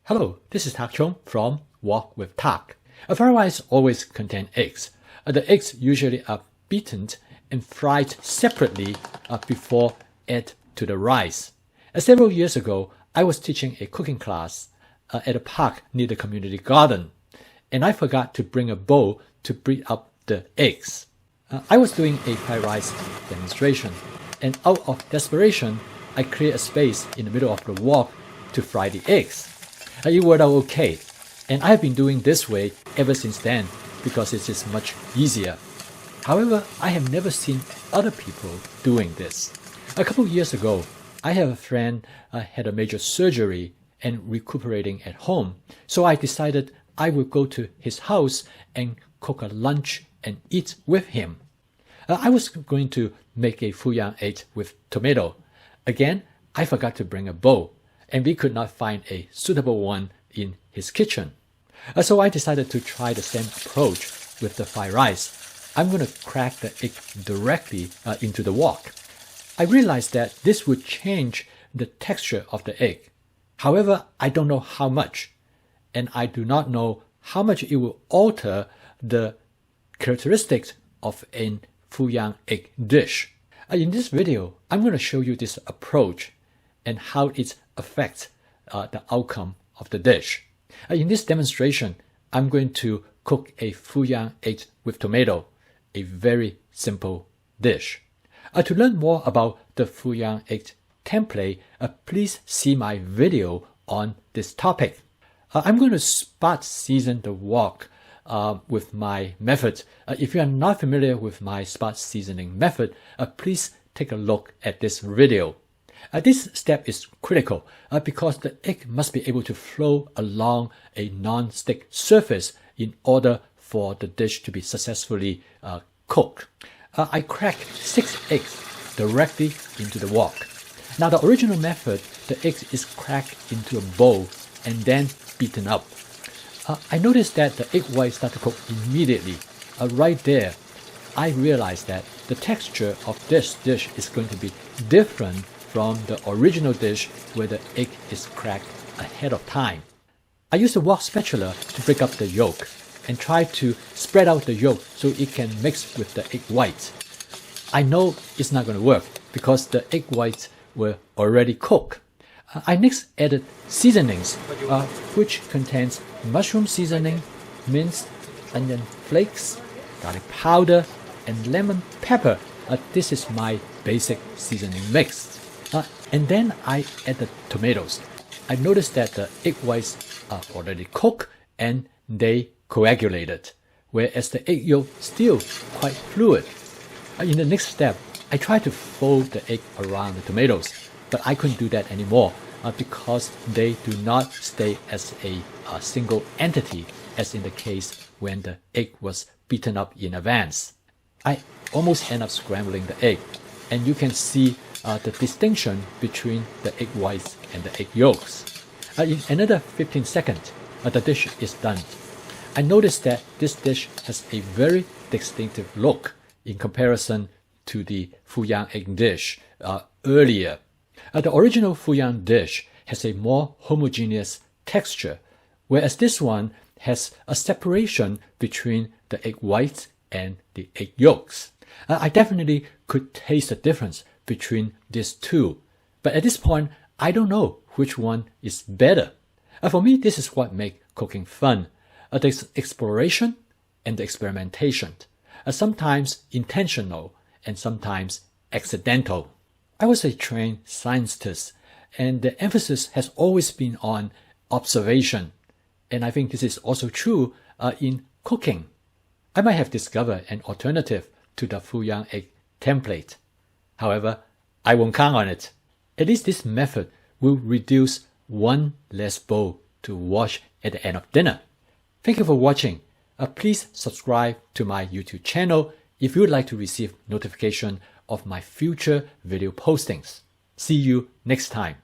Hello, this is Tak Chung from Walk with Tak. A fried rice always contains eggs. The eggs usually are beaten and fried separately before added to the rice. Several years ago, I was teaching a cooking class at a park near the community garden, and I forgot to bring a bowl to beat up the eggs. I was doing a fried rice demonstration, and out of desperation, I cleared a space in the middle of the wok to fry the eggs. It worked out okay, and I have been doing this way ever since then because it is much easier. However, I have never seen other people doing this. A couple of years ago, I have a friend had a major surgery and recuperating at home, so I decided I would go to his house and cook a lunch and eat with him. I was going to make a fuyang egg with tomato. Again, I forgot to bring a bowl, and we could not find a suitable one in his kitchen. So I decided to try the same approach with the fried rice. I'm going to crack the egg directly into the wok. I realized that this would change the texture of the egg. However, I don't know how much, and I do not know how much it will alter the characteristics of a fuyang egg dish. In this video, I'm going to show you this approach and how it affects the outcome of the dish. In this demonstration, I'm going to cook a fuyang egg with tomato, a very simple dish. To learn more about the fuyang egg template, please see my video on this topic. I'm going to spot season the wok with my method. If you are not familiar with my spot seasoning method, please take a look at this video. This step is critical because the egg must be able to flow along a non-stick surface in order for the dish to be successfully cooked. I cracked 6 eggs directly into the wok. Now the original method, the egg is cracked into a bowl and then beaten up. I noticed that the egg whites start to cook immediately. Right there, I realized that the texture of this dish is going to be different from the original dish where the egg is cracked ahead of time. I used a wok spatula to break up the yolk and try to spread out the yolk so it can mix with the egg whites. I know it's not going to work because the egg whites were already cooked. I next added seasonings, which contains mushroom seasoning, minced onion flakes, garlic powder, and lemon pepper. This is my basic seasoning mix. And then I added tomatoes. I noticed that the egg whites are already cooked and they coagulated, whereas the egg yolk still quite fluid. In the next step, I tried to fold the egg around the tomatoes, but I couldn't do that anymore because they do not stay as a single entity as in the case when the egg was beaten up in advance. I almost end up scrambling the egg, and you can see the distinction between the egg whites and the egg yolks. In another 15 seconds, the dish is done. I noticed that this dish has a very distinctive look in comparison to the fuyang egg dish earlier. The original fuyang dish has a more homogeneous texture, whereas this one has a separation between the egg whites and the egg yolks. I definitely could taste the difference between these two, but at this point, I don't know which one is better. For me, this is what makes cooking fun. The exploration and the experimentation, sometimes intentional and sometimes accidental. I was a trained scientist, and the emphasis has always been on observation, and I think this is also true in cooking. I might have discovered an alternative to the fuyang egg template. However, I won't count on it. At least this method will reduce one less bowl to wash at the end of dinner. Thank you for watching. Please subscribe to my YouTube channel if you would like to receive notification of my future video postings. See you next time.